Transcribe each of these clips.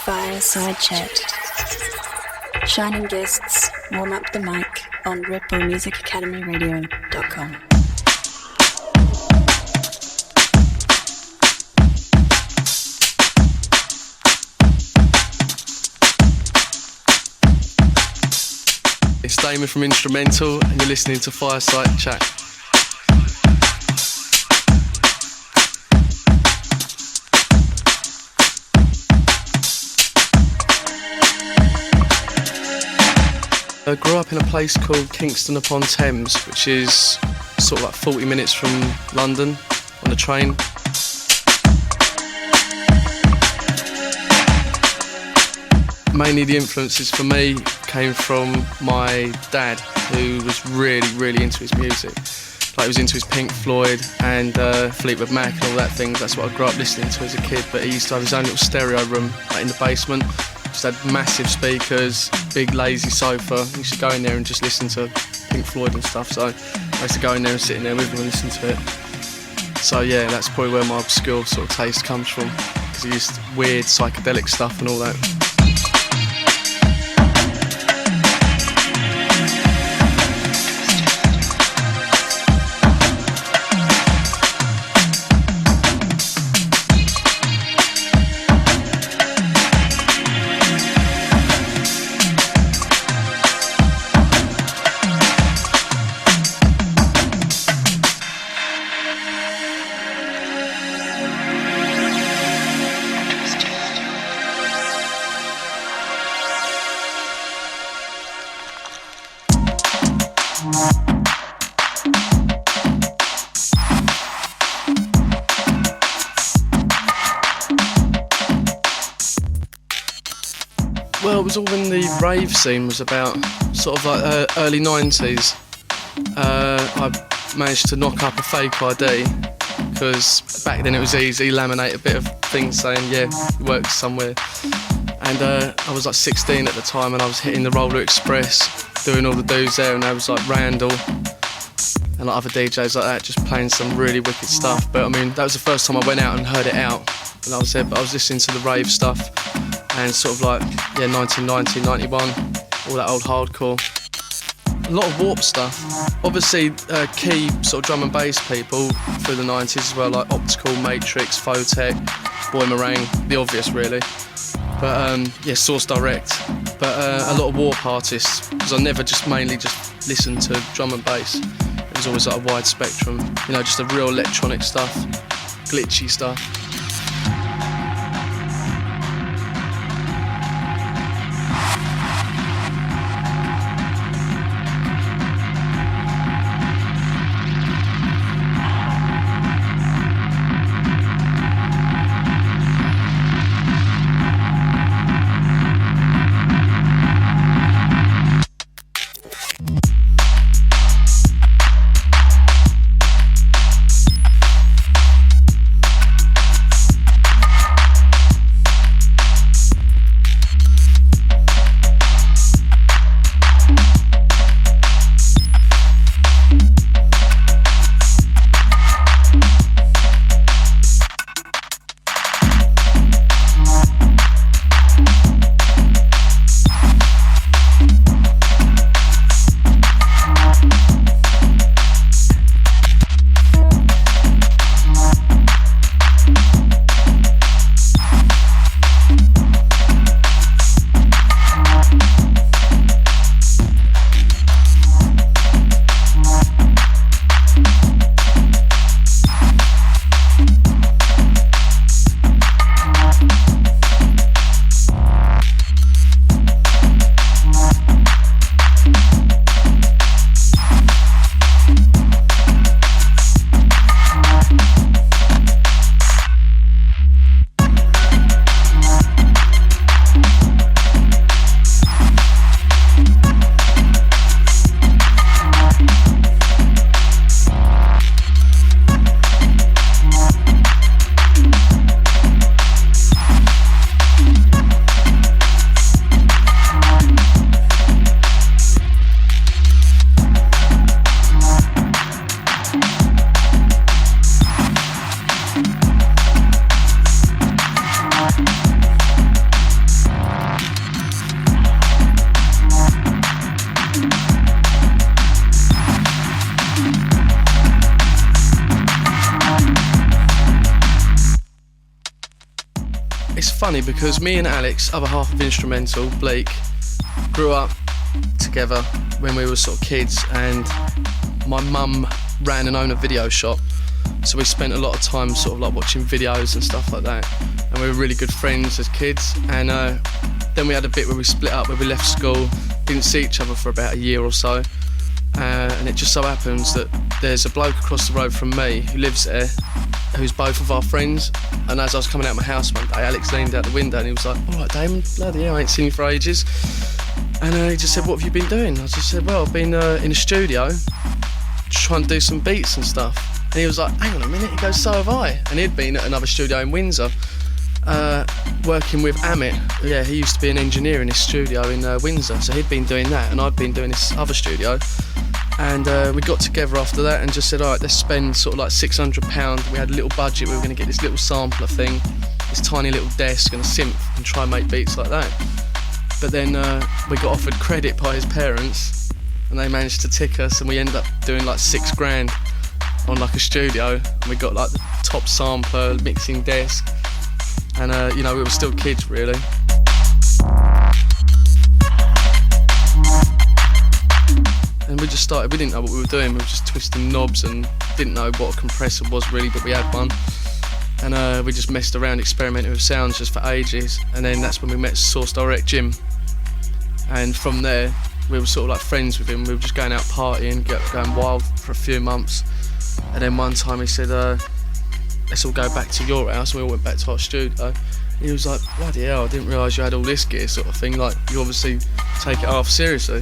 Fireside Chat. Shining guests warm up the mic on redbullmusicacademyradio.com. It's Damon from Instrumental and you're listening to Fireside Chat. I grew up in a place called Kingston upon Thames, which is sort of like 40 minutes from London on a train. Mainly the influences for me came from my dad, who was really into his music. Like, he was into his Pink Floyd and Fleetwood Mac and all that things. That's what I grew up listening to as a kid. But he used to have his own little stereo room in the basement. Just had massive speakers, big lazy sofa. I used to go in there and just listen to Pink Floyd and stuff. So I used to go in there and sit in there with him and listen to it. So yeah, that's probably where my obscure sort of taste comes from, because he used weird psychedelic stuff and all that. Well, it was all when the rave scene was about sort of like early 90s. I managed to knock up a fake ID, because back then it was easy, laminate a bit of things saying, yeah, you work somewhere. And I was like 16 at the time, and I was hitting the Roller Express, doing all the dudes there, and there was like Randall and like other DJs like that, just playing some really wicked stuff. But I mean, that was the first time I went out and heard it out, and I was there, but I was listening to the rave stuff. And sort of like, yeah, 1990, 91, all that old hardcore. A lot of warp stuff. Obviously, key sort of drum and bass people through the 90s as well, like Optical, Matrix, Photech, Boy Meringue, the obvious really. But yeah, Source Direct. But a lot of warp artists, because I never just mainly just listened to drum and bass. It was always like a wide spectrum, you know, just the real electronic stuff, glitchy stuff. it's funny because me and Alex, other half of Instrumental, Blake, grew up together when we were sort of kids, and my mum ran and owned a video shop, so we spent a lot of time sort of like watching videos and stuff like that, and we were really good friends as kids. And then we had a bit where we split up, where we left school, didn't see each other for about a year or so, and it just so happens that there's a bloke across the road from me who lives there, who's both of our friends. And as I was coming out of my house one day, Alex leaned out the window and he was like, "All right, Damon, bloody hell, I ain't seen you for ages." And he just said, "What have you been doing?" I just said, "Well, I've been in a studio, just trying to do some beats and stuff." And he was like, "Hang on a minute," he goes, "So have I." And he'd been at another studio in Windsor, working with Amit. Yeah, he used to be an engineer in his studio in Windsor, so he'd been doing that, and I'd been doing this other studio. And we got together after that and just said, "All right, let's spend sort of like £600. We had a little budget, we were going to get this little sampler thing, this tiny little desk and a synth, and try and make beats like that." But then we got offered credit by his parents, and they managed to tick us, and we ended up doing like £6,000 on like a studio, and we got like the top sampler, mixing desk, and you know, we were still kids really. And we just started, we didn't know what we were doing, we were just twisting knobs and didn't know what a compressor was really, but we had one. And we just messed around, experimenting with sounds just for ages. And then that's when we met Source Direct Jim. And from there, we were sort of like friends with him. We were just going out partying, going wild for a few months. And then one time he said, "Let's all go back to your house." And we all went back to our studio. And he was like, "Bloody hell, I didn't realise you had all this gear," sort of thing. Like, you obviously take it half seriously.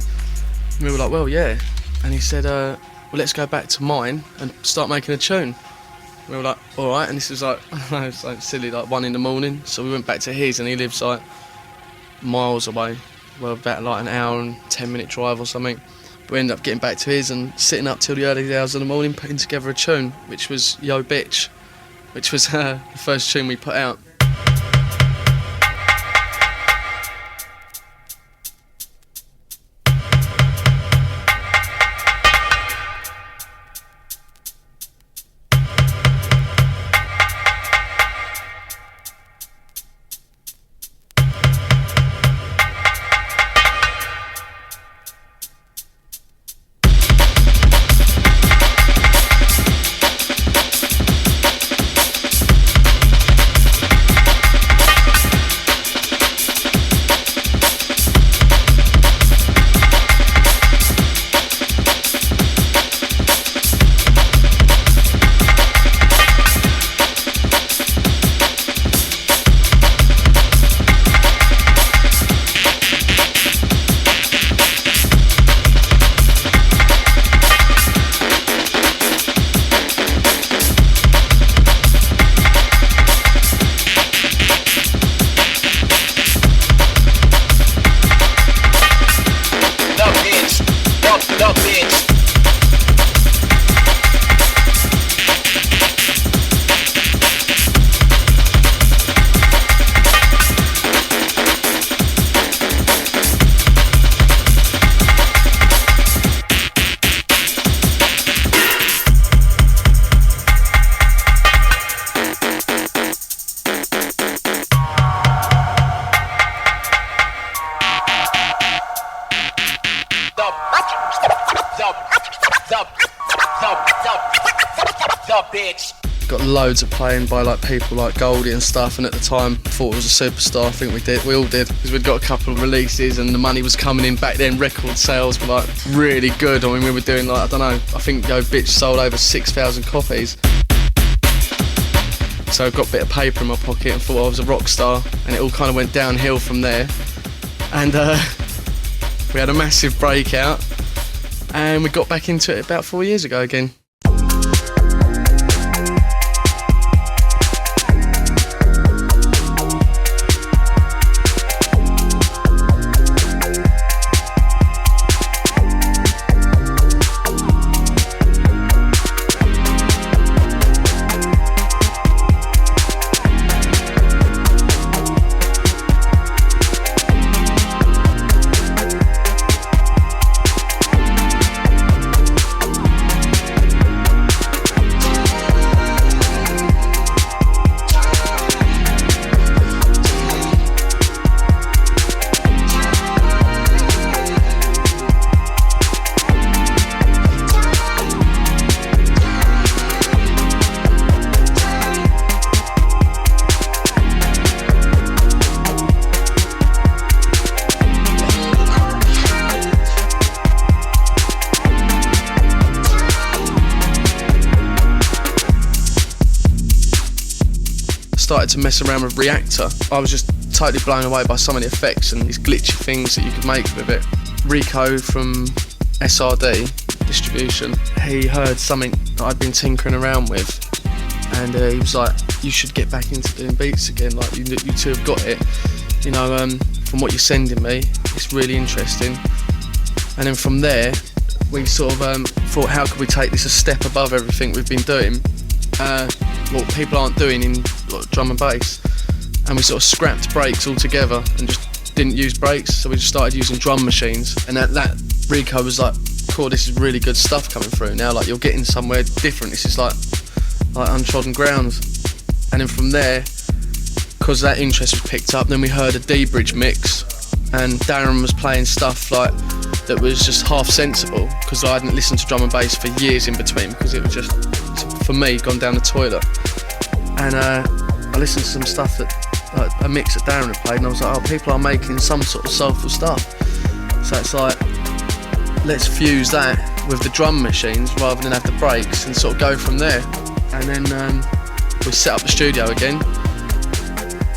And we were like, "Well, yeah." And he said, "Well, let's go back to mine and start making a tune." We were like, "All right." And this was like, I don't know, it's like silly, like 1 a.m. So we went back to his, and he lives like miles away. Well, about like an hour and 10-minute drive or something. But we ended up getting back to his and sitting up till the early hours of the morning, putting together a tune, which was Yo Bitch, which was the first tune we put out. Got loads of playing by like people like Goldie and stuff, and at the time thought it was a superstar. I think we all did, because we'd got a couple of releases and the money was coming in. Back then record sales were like really good. I mean, we were doing like, I don't know, I think Yo Bitch sold over 6,000 copies. So I got a bit of paper in my pocket and thought I was a rock star, and it all kind of went downhill from there. And we had a massive breakout, and we got back into it about 4 years ago again. started to mess around with Reactor. I was just totally blown away by some of the effects and these glitchy things that you could make with it. Rico from SRD Distribution, he heard something that I'd been tinkering around with, and he was like, you should get back into doing beats again, like you two have got it, you know, from what you're sending me, it's really interesting. And then from there, we sort of thought, how could we take this a step above everything we've been doing, what people aren't doing in like, drum and bass. And we sort of scrapped breaks altogether and just didn't use breaks, so we just started using drum machines. And that Rico was like, cool, this is really good stuff coming through now, like you're getting somewhere different, this is like untrodden grounds. And then from there, because that interest was picked up, then we heard a D-Bridge mix, and Darren was playing stuff like that was just half sensible, because I hadn't listened to drum and bass for years in between, because it was just, for me, gone down the toilet. And I listened to some stuff that, like a mix that Darren had played, and I was like, oh, people are making some sort of soulful stuff. So it's like, let's fuse that with the drum machines rather than have the breaks and sort of go from there. And then we set up the studio again.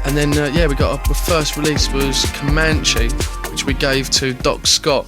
And then, yeah, we got our first release was Comanche, which we gave to Doc Scott.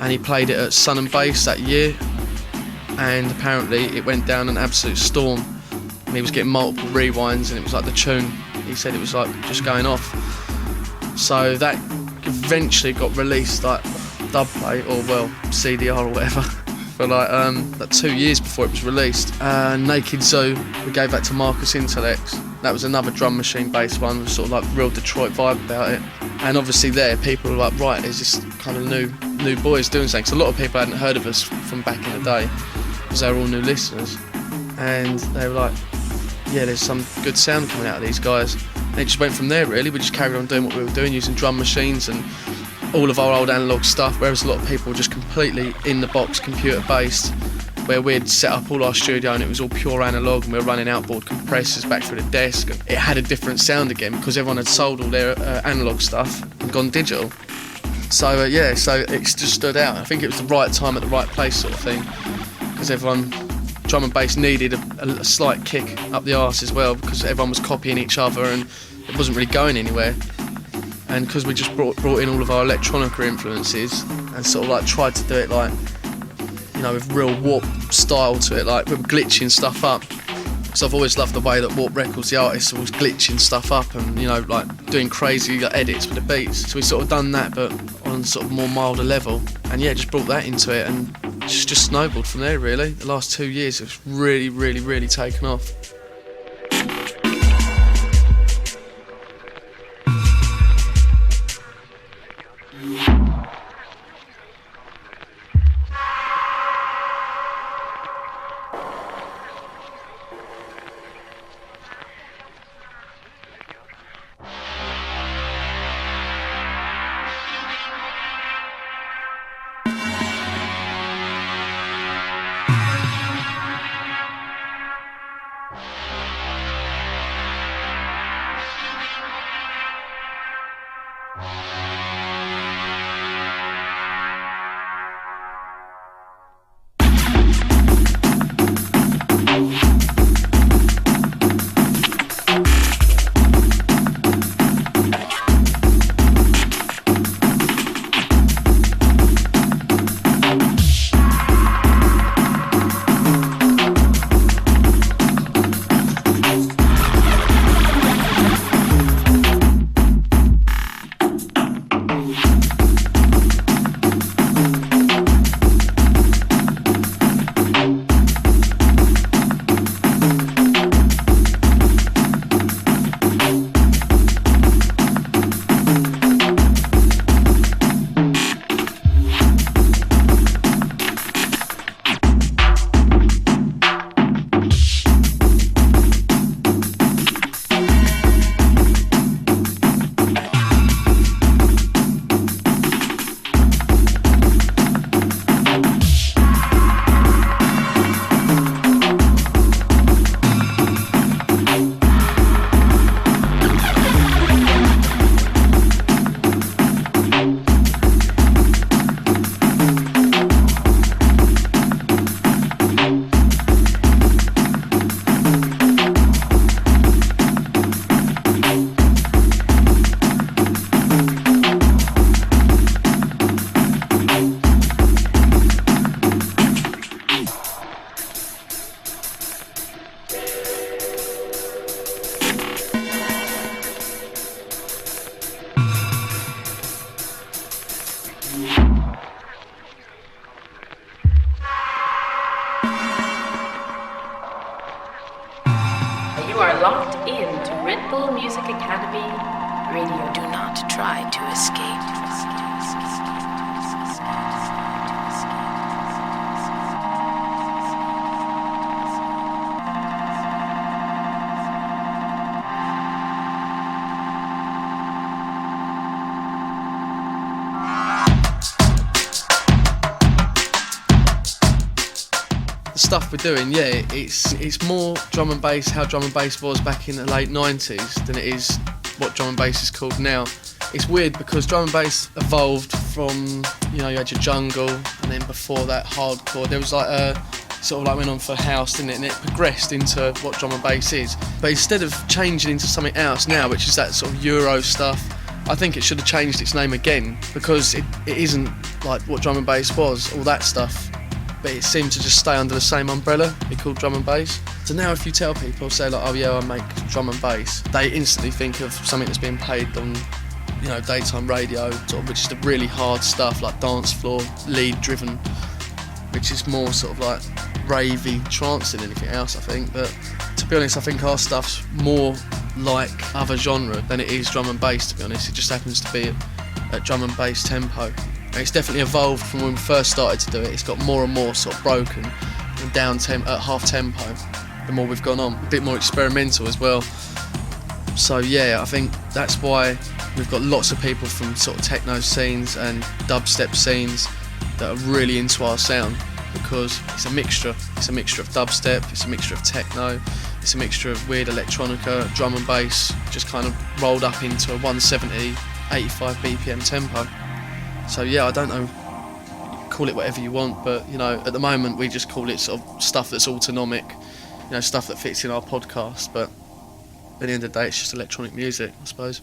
He played it at Sun and Bass that year, and apparently it went down an absolute storm, and he was getting multiple rewinds, and it was like the tune, he said it was like just going off. So that eventually got released like dubplate, or well, CDR or whatever, for like 2 years before it was released. Naked Zoo, we gave that to Marcus Intellects. That was another drum machine based one, sort of like real Detroit vibe about it. And obviously there, people were like, right, there's this kind of new boys doing something. So a lot of people hadn't heard of us from back in the day, because they were all new listeners. And they were like, yeah, there's some good sound coming out of these guys. And it just went from there, really. We just carried on doing what we were doing, using drum machines and all of our old analogue stuff, whereas a lot of people were just completely in-the-box, computer-based, where we'd set up all our studio and it was all pure analogue, and we were running outboard compressors back through the desk. And it had a different sound again, because everyone had sold all their analogue stuff and gone digital. So yeah, so it just stood out. I think it was the right time at the right place sort of thing, because everyone, drum and bass needed a slight kick up the arse as well, because everyone was copying each other and it wasn't really going anywhere. And because we just brought in all of our electronica influences and sort of like tried to do it like, you know, with real Warp style to it, like we were glitching stuff up. Because I've always loved the way that Warp Records, the artists, was glitching stuff up and, you know, like doing crazy like, edits with the beats. So we sort of done that, but on sort of more milder level. And yeah, just brought that into it and just snowballed from there, really. The last 2 years, it's really, really, really taken off. Rebel Music Academy Radio. Do not try to escape. Stuff we're doing, yeah, it's more drum and bass, how drum and bass was back in the late 90s than it is what drum and bass is called now. It's weird because drum and bass evolved from, you had your jungle, and then before that hardcore. There was like a sort of like went on for house, didn't it? And it progressed into what drum and bass is. But instead of changing into something else now, which is that sort of Euro stuff, I think it should have changed its name again, because it isn't like what drum and bass was, all that stuff. But it seemed to just stay under the same umbrella, be called drum and bass. So now if you tell people, say like, oh yeah, I make drum and bass, they instantly think of something that's being played on, daytime radio, sort of, which is the really hard stuff, like dance floor, lead driven, which is more sort of like ravey trance than anything else, I think. But to be honest, I think our stuff's more like other genre than it is drum and bass, to be honest. It just happens to be at drum and bass tempo. And it's definitely evolved from when we first started to do it. It's got more and more sort of broken and down at half tempo the more we've gone on. A bit more experimental as well. So yeah, I think that's why we've got lots of people from sort of techno scenes and dubstep scenes that are really into our sound, because it's a mixture. It's a mixture of dubstep, it's a mixture of techno, it's a mixture of weird electronica, drum and bass, just kind of rolled up into a 170, 85 BPM tempo. So yeah, I don't know, call it whatever you want, but at the moment we just call it sort of stuff that's autonomic, stuff that fits in our podcast, but at the end of the day it's just electronic music, I suppose.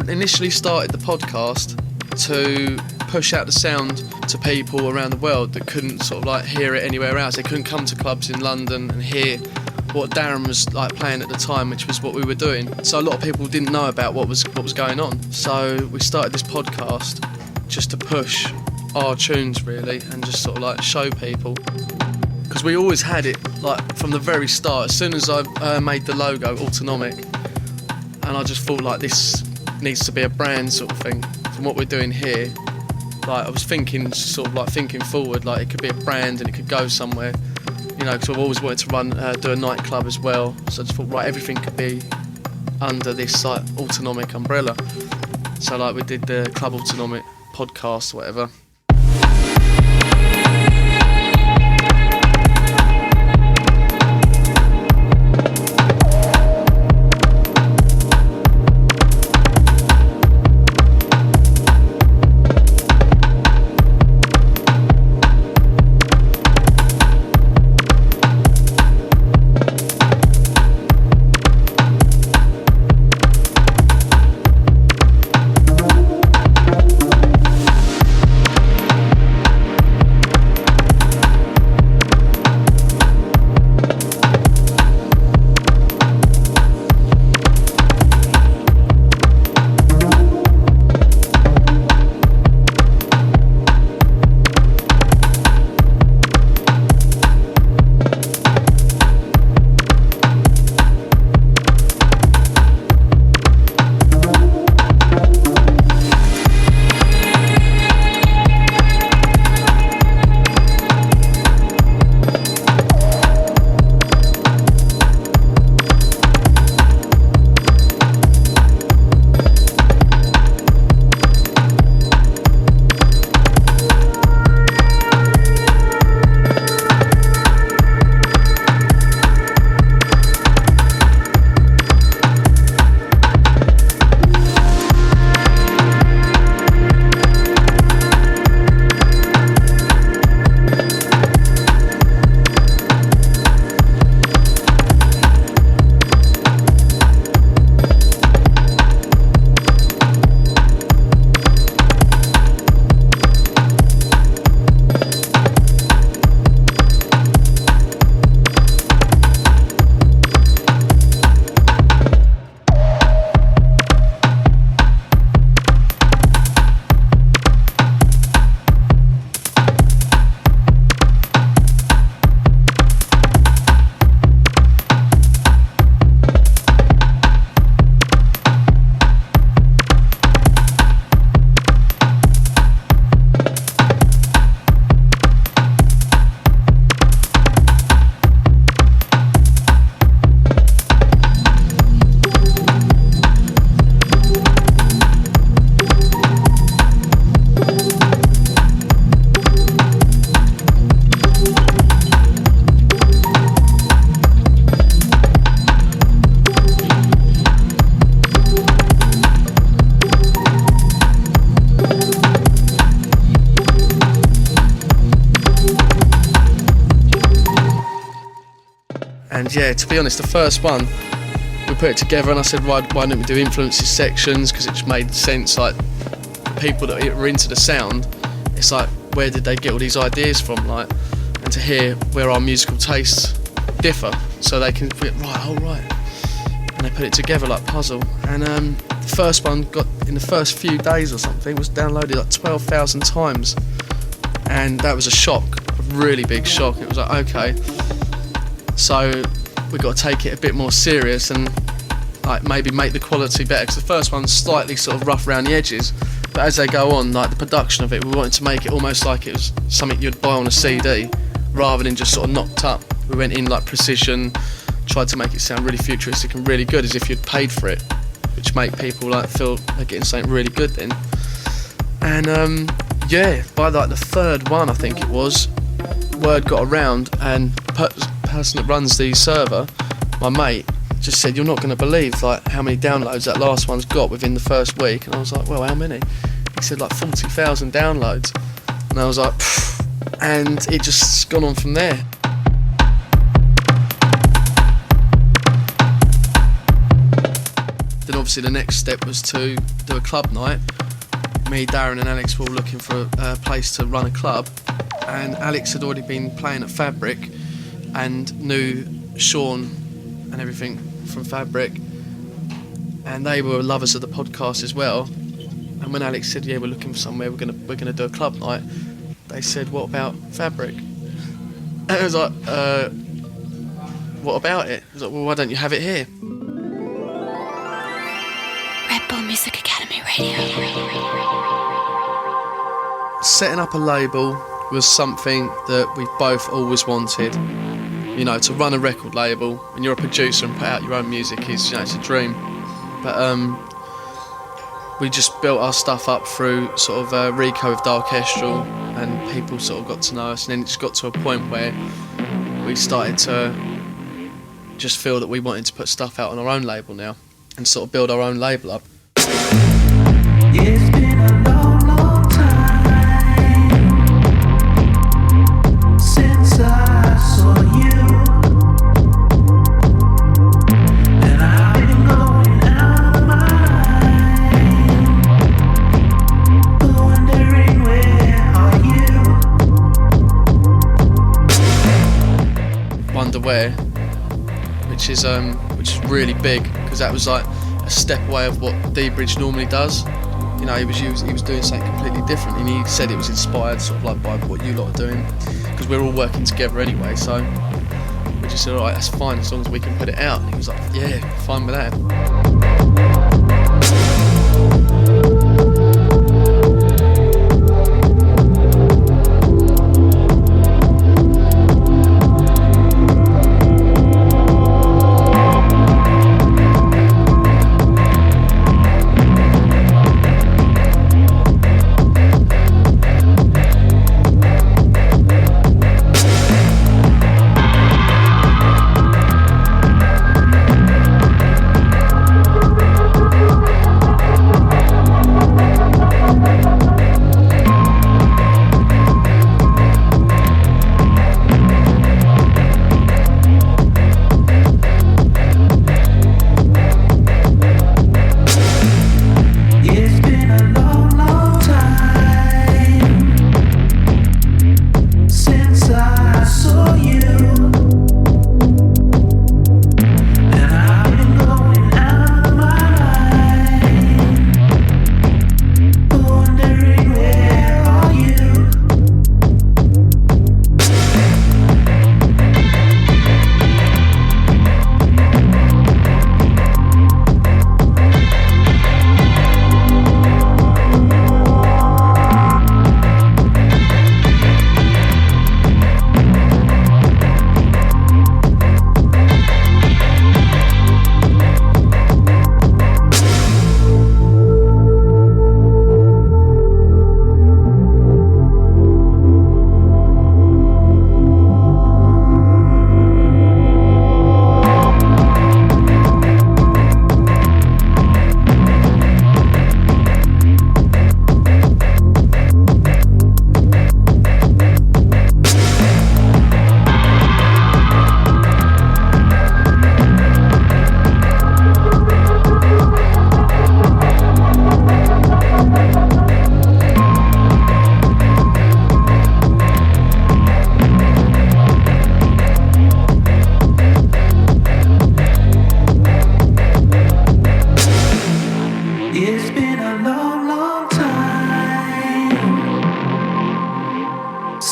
initially started the podcast to push out the sound to people around the world that couldn't sort of like hear it anywhere else. They couldn't come to clubs in London and hear what Darren was like playing at the time, which was what we were doing. So a lot of people didn't know about what was going on. So we started this podcast just to push our tunes really and just sort of like show people. Because we always had it like from the very start. As soon as I made the logo Autonomic, and I just thought like this needs to be a brand sort of thing from what we're doing here. Like I was thinking forward, like it could be a brand and it could go somewhere, you know, because I've always wanted to do a nightclub as well. So I just thought, right, everything could be under this like Autonomic umbrella. So like we did the Club Autonomic podcast or whatever. And yeah, to be honest, the first one, we put it together and I said, why don't we do influences sections? Because it just made sense, like, the people that were into the sound, it's like, where did they get all these ideas from? Like, and to hear where our musical tastes differ, so they can be right. And they put it together like a puzzle. And the first one got, in the first few days or something, was downloaded like 12,000 times. And that was a shock, a really big shock. It was like, okay, so we've got to take it a bit more serious and like maybe make the quality better, because the first one's slightly sort of rough around the edges, but as they go on, like the production of it, we wanted to make it almost like it was something you'd buy on a CD rather than just sort of knocked up. We went in like precision, tried to make it sound really futuristic and really good, as if you'd paid for it, which make people like feel they're getting something really good then. And yeah, by like the third one, I think it was, word got around, and the person that runs the server, my mate, just said, you're not going to believe like how many downloads that last one's got within the first week. And I was like, well, how many? He said like 40,000 downloads. And I was like, pfft. And it just gone on from there. Then obviously the next step was to do a club night. Me, Darren and Alex were all looking for a place to run a club, and Alex had already been playing at Fabric and knew Sean and everything from Fabric, and they were lovers of the podcast as well. And when Alex said, yeah, we're looking for somewhere, we're gonna do a club night, they said, what about Fabric? And I was like, what about it? I was like, well, why don't you have it here? Red Bull Music Academy Radio. Setting up a label was something that we both always wanted. You know, to run a record label when you're a producer and put out your own music is, you know, it's a dream. But we just built our stuff up through sort of Rico with Darkestral, and people sort of got to know us, and then it just got to a point where we started to just feel that we wanted to put stuff out on our own label now and sort of build our own label up. It's been a long, long time since I saw you, and I've been going out of my mind, wondering where are you? Wonder Where, which is really big, because that was like a step away of what D-Bridge normally does. You know, he was doing something completely different, and he said it was inspired sort of like by what you lot are doing, because we're all working together anyway. So we just said, all right, that's fine as long as we can put it out. And he was like, yeah, fine with that.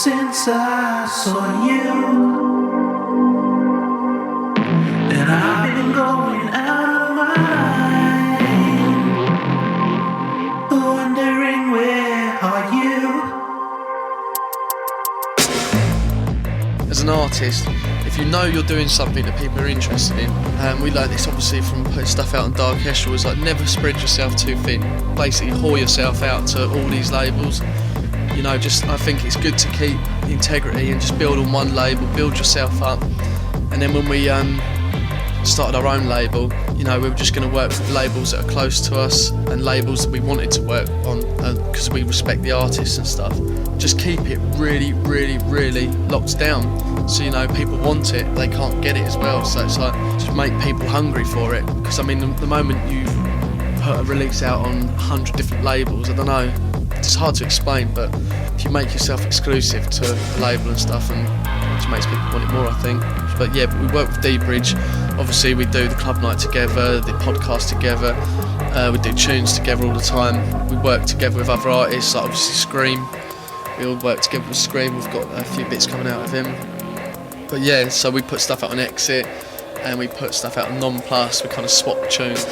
since I saw you, and I've been going out of my mind, wondering where are you? As an artist, if you know you're doing something that people are interested in, we learned this obviously from putting stuff out on Darkestral, is like never spread yourself too thin. Basically whore yourself out to all these labels. You know, just I think it's good to keep integrity and just build on one label, build yourself up. And then when we started our own label, you know, we were just going to work with labels that are close to us and labels that we wanted to work on because we respect the artists and stuff. Just keep it really, really, really locked down. So, you know, people want it, they can't get it as well. So it's like, just make people hungry for it. Because I mean, the moment you put a release out on 100 different labels. I don't know, it's hard to explain, but if you make yourself exclusive to a label and stuff, and it just makes people want it more, I think. But yeah, we work with D-Bridge. Obviously we do the club night together, the podcast together, we do tunes together all the time. We work together with other artists, like obviously Scream. We all work together with Scream. We've got a few bits coming out of him. But yeah, so we put stuff out on Exit and we put stuff out on Non-Plus. We kind of swap tunes.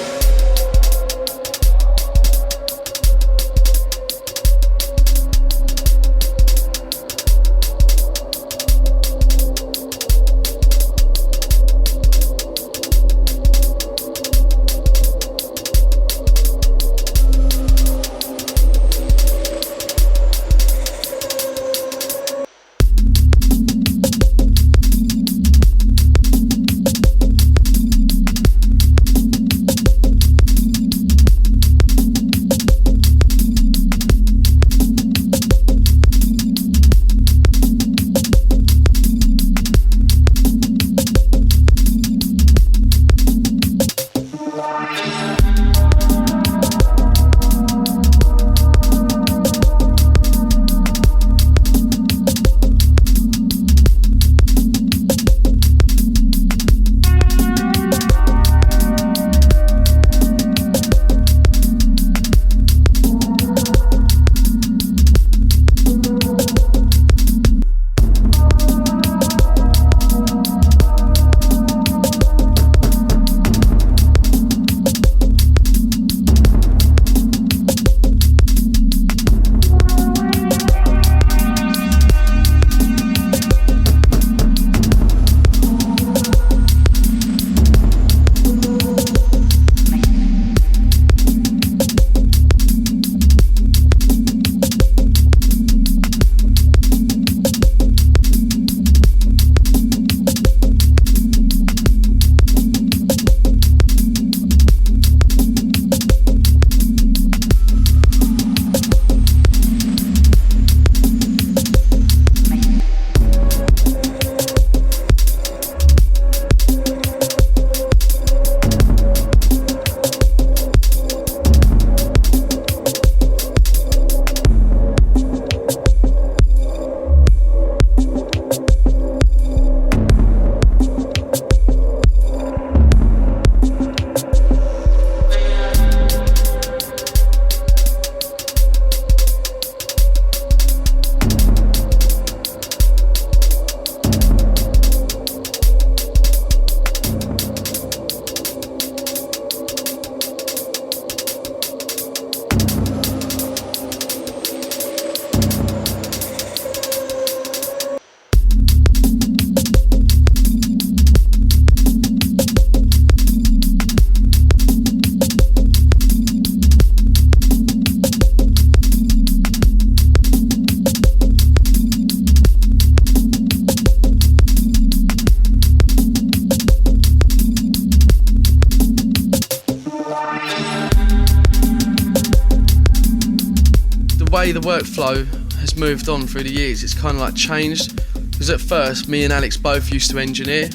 way the workflow has moved on through the years, it's kind of like changed. Because at first, me and Alex both used to engineer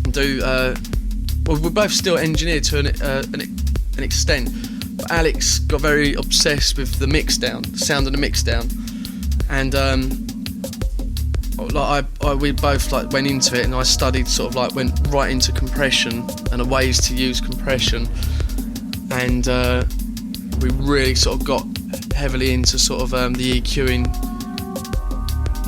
and do. Well, we both still engineer to an extent, but Alex got very obsessed with the mixdown, the sound of the mixdown, and we both like went into it, and I studied went right into compression and the ways to use compression, and we really sort of got heavily into the EQing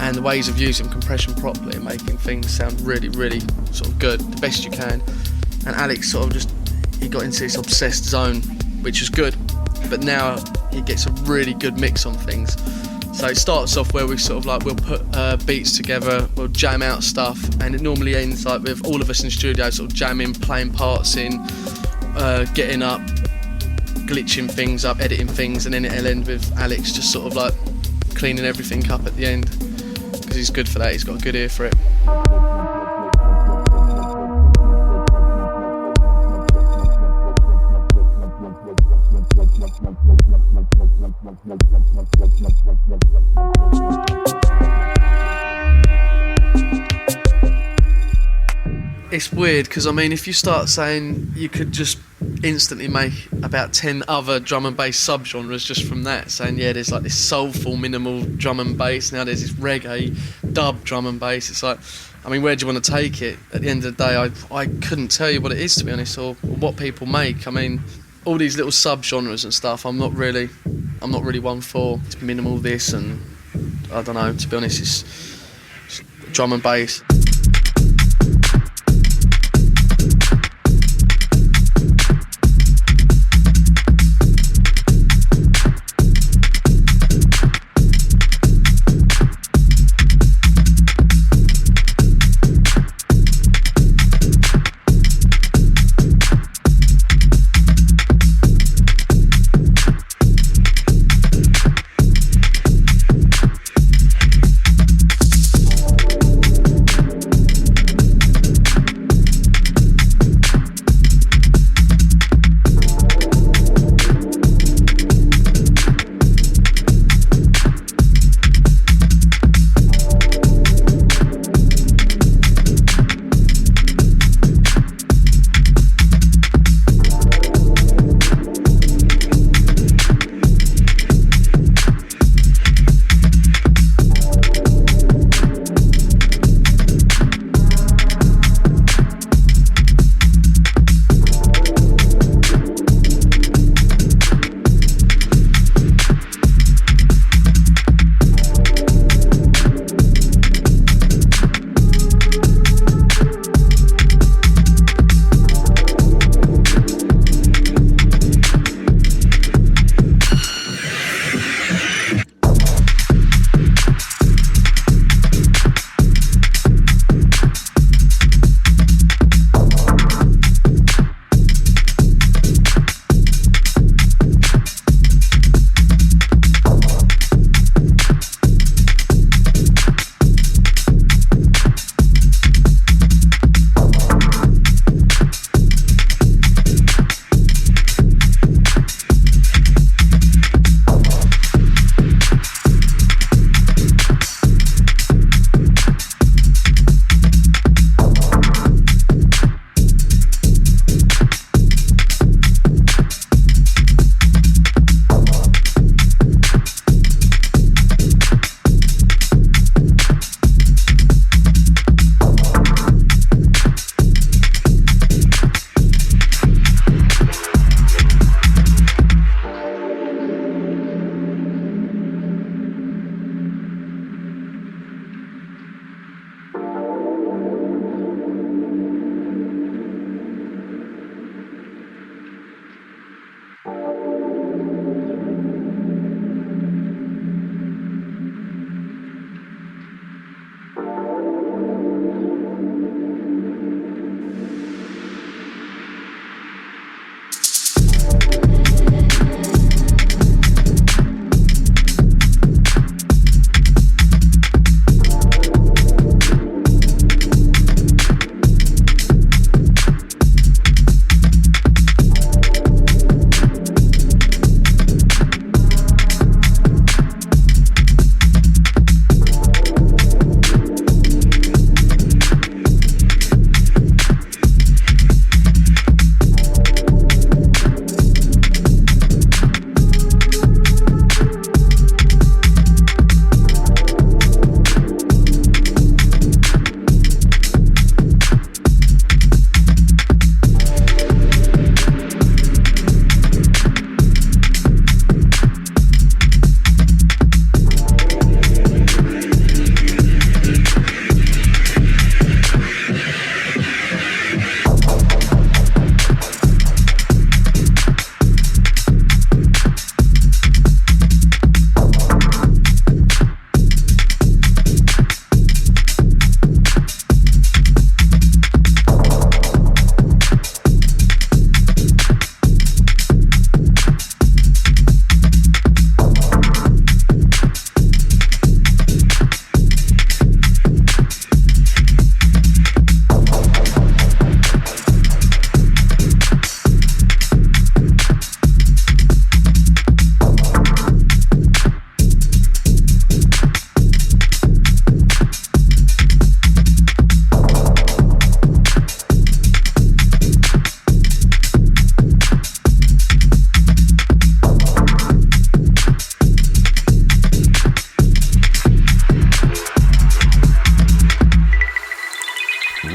and the ways of using compression properly and making things sound really, really sort of good, the best you can. And Alex he got into this obsessed zone, which is good, but now he gets a really good mix on things. So it starts off where we'll put beats together, we'll jam out stuff, and it normally ends with all of us in the studio jamming, playing parts in, getting up, glitching things up, editing things, and then it'll end with Alex just cleaning everything up at the end, because he's good for that, he's got a good ear for it. It's weird because if you start saying you could just instantly make about 10 other drum and bass subgenres just from that, saying, yeah, there's like this soulful minimal drum and bass, now there's this reggae dub drum and bass. It's like, I mean, where do you want to take it? At the end of the day, I couldn't tell you what it is, to be honest, or what people make. I mean, all these little subgenres and stuff, I'm not really one for. It's minimal this, and I don't know, to be honest, it's drum and bass.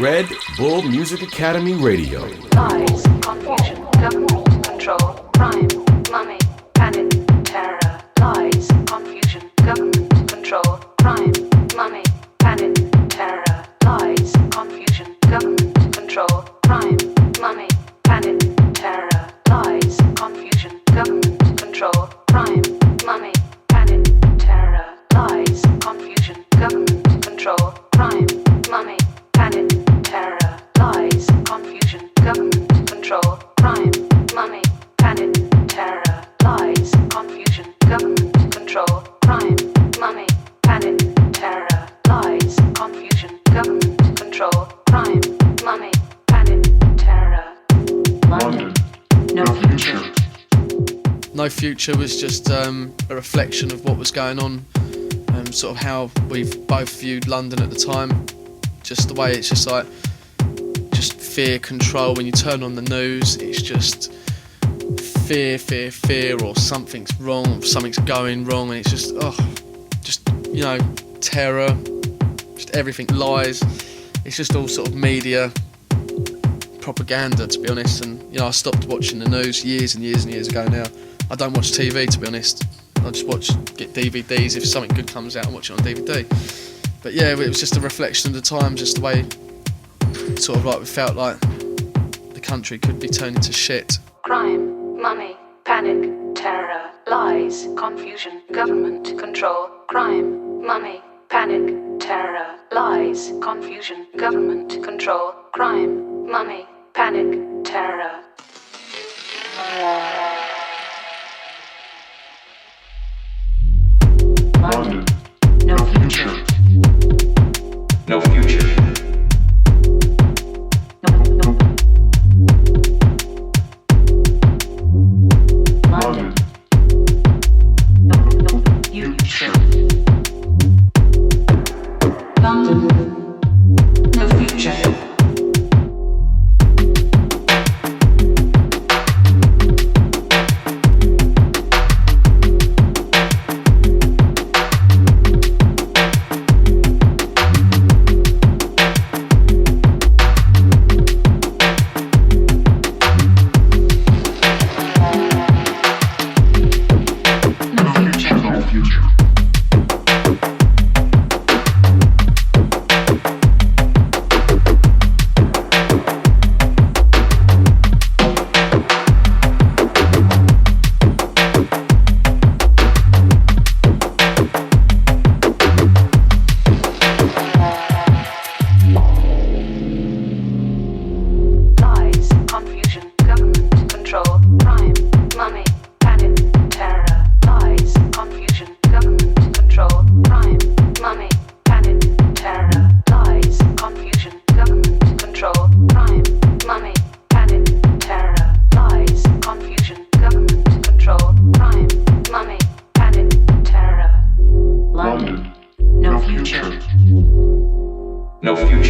Red Bull Music Academy Radio. Lies, confusion, government control, crime, money, panic, terror. Lies, confusion, government control, crime, money, panic, terror. Lies, confusion, government control, crime, money, panic, terror. Lies, confusion, government control, crime, money, panic, terror. Lies, confusion, government control, crime, money, panic, terror. Lies, confusion, government control, crime, money, panic, terror. Lies, confusion, government control, crime, money, panic, terror. Lies, confusion, government control, crime, money, panic, terror. London, no future. No Future was just a reflection of what was going on, sort of how we've both viewed London at the time. Just the way it's just like, just fear, control. When you turn on the news, it's just fear, fear, fear, or something's wrong, something's going wrong, and it's just, terror, just everything, lies. It's just all sort of media propaganda, to be honest. And I stopped watching the news years and years and years ago now. I don't watch TV, to be honest. I just get DVDs. If something good comes out, I watch it on DVD. But yeah, it was just a reflection of the times, just the way sort of like we felt like the country could be turned into shit. Crime, money, panic, terror. Lies, confusion, government control, crime, money, panic, terror. Lies, confusion, government control, crime, money, panic, terror. London, no future. No future. London, no future. London, no future.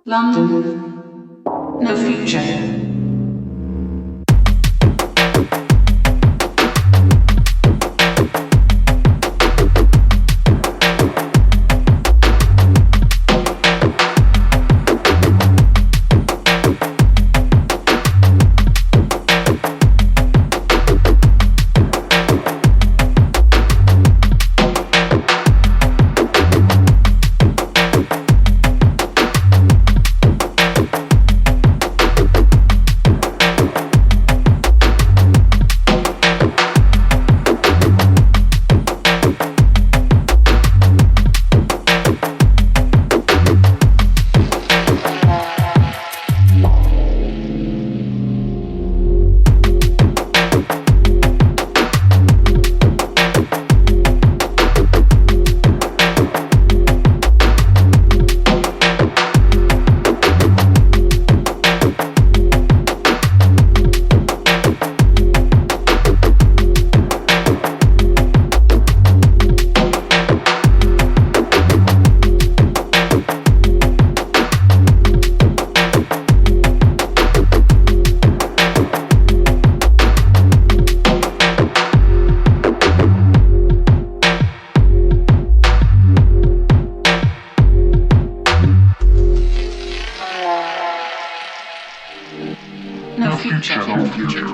London, no future. no future.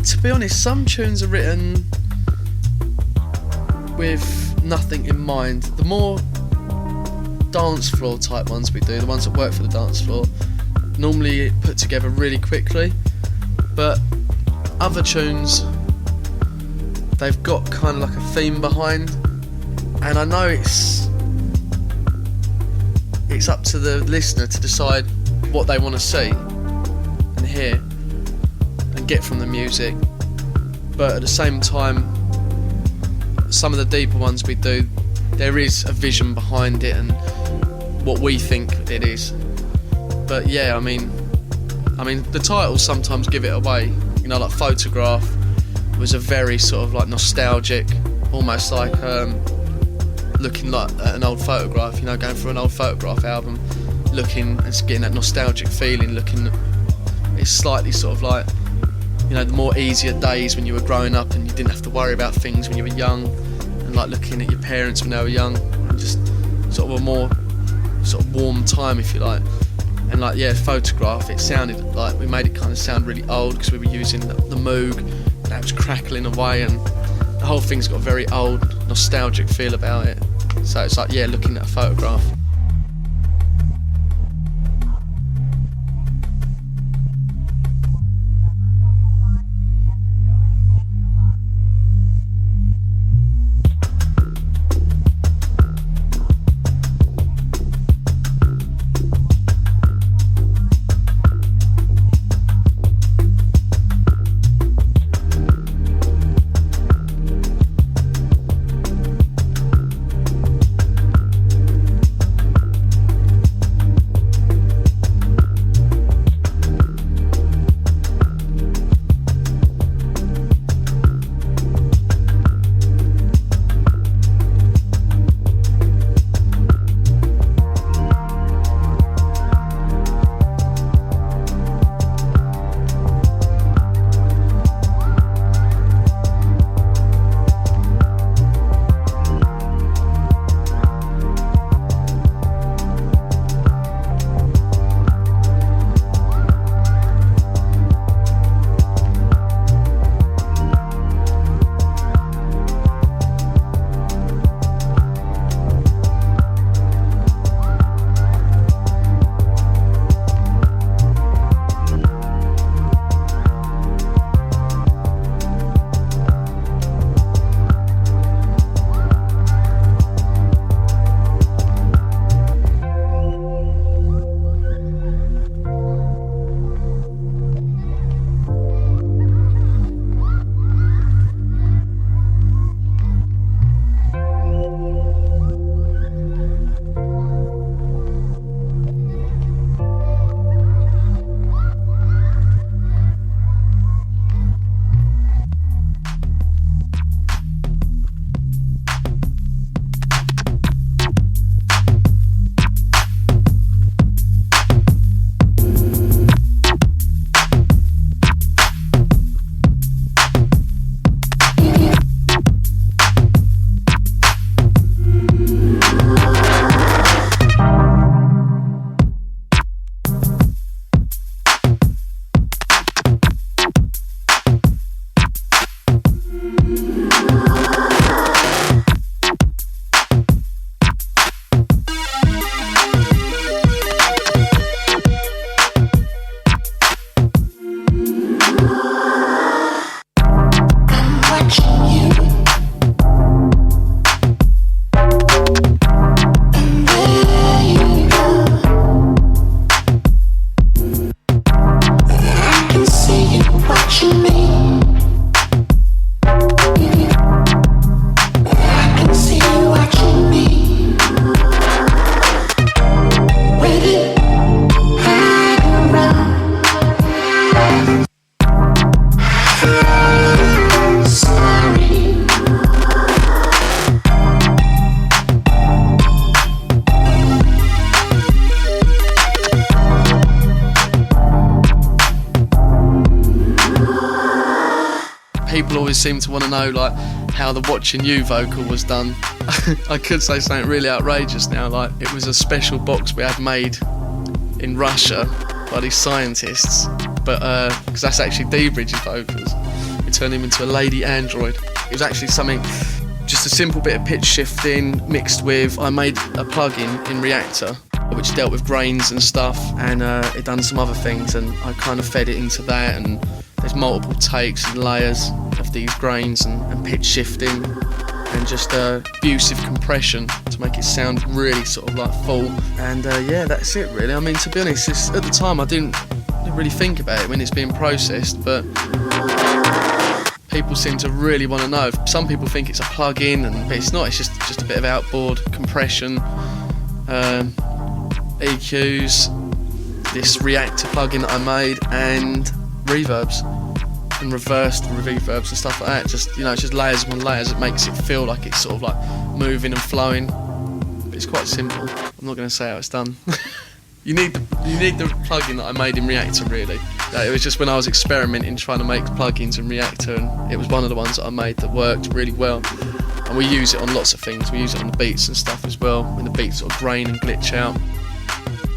To be honest, some tunes are written with nothing in mind. The more dance floor type ones we do, the ones that work for the dance floor, normally put together really quickly. But other tunes, they've got kind of like a theme behind, and I know it's up to the listener to decide what they want to see and hear and get from the music. But at the same time, some of the deeper ones we do, there is a vision behind it and what we think it is. But yeah, I mean the titles sometimes give it away. You know, like Photograph was a very sort of like nostalgic, almost like looking like at an old photograph, you know, going through an old Photograph album, looking and getting that nostalgic feeling, it's slightly sort of like, you know, the more easier days when you were growing up and you didn't have to worry about things when you were young, and like looking at your parents when they were young, and just sort of a more sort of warm time, if you like. And like, yeah, Photograph, it sounded like we made it kind of sound really old because we were using the Moog and that was crackling away, and the whole thing's got a very old nostalgic feel about it. So it's like, yeah, looking at a photograph. always seem to want to know like how the Watching You vocal was done. I could say something really outrageous now, like it was a special box we had made in Russia by these scientists, but because that's actually D-Bridge's vocals, we turned him into a lady android. It was actually something, just a simple bit of pitch shifting mixed with, I made a plugin in Reactor which dealt with grains and stuff, and it done some other things, and I kind of fed it into that, and there's multiple takes and layers of these grains and pitch shifting and just abusive compression to make it sound really sort of like full, and yeah, that's it really. I mean, to be honest, at the time I didn't really think about it when it's being processed, but people seem to really want to know. Some people think it's a plug-in, but it's not. It's just a bit of outboard compression, EQs, this Reactor plugin that I made, and reverbs and reversed reverbs and stuff like that. Just, you know, it's just layers upon layers. It makes it feel like it's sort of like moving and flowing. But it's quite simple. I'm not going to say how it's done. You need the plugin that I made in Reactor, really. It was just when I was experimenting trying to make plugins in Reactor, and it was one of the ones that I made that worked really well. And we use it on lots of things. We use it on the beats and stuff as well, when the beats sort of grain and glitch out.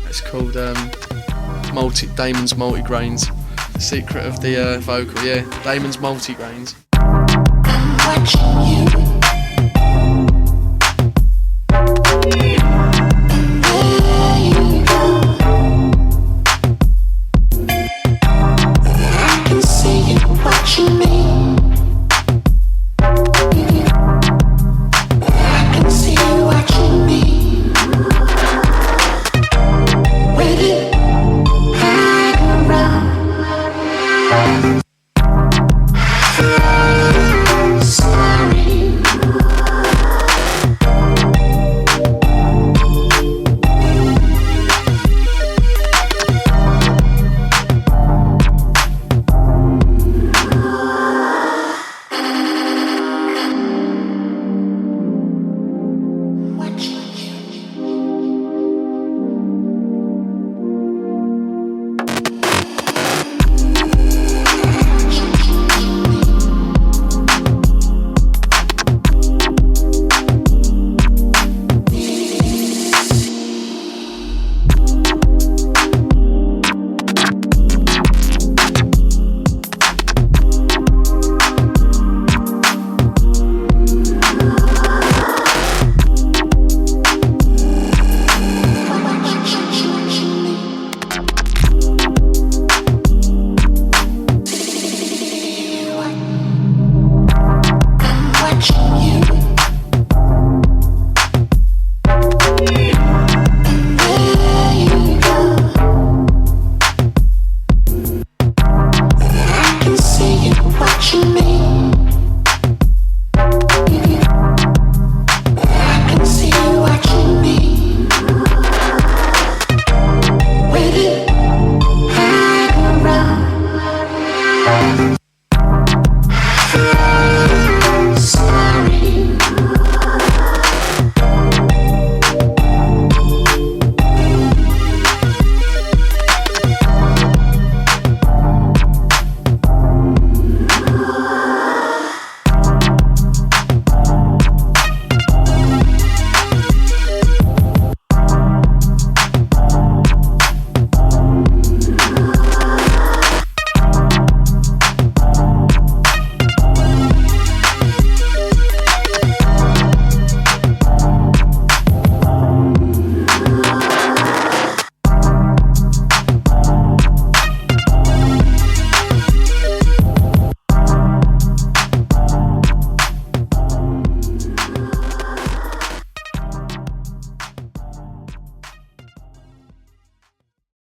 It's called Damon's Multigrains. The secret of the vocal, yeah. Damon's Multigrains. I'm watching you.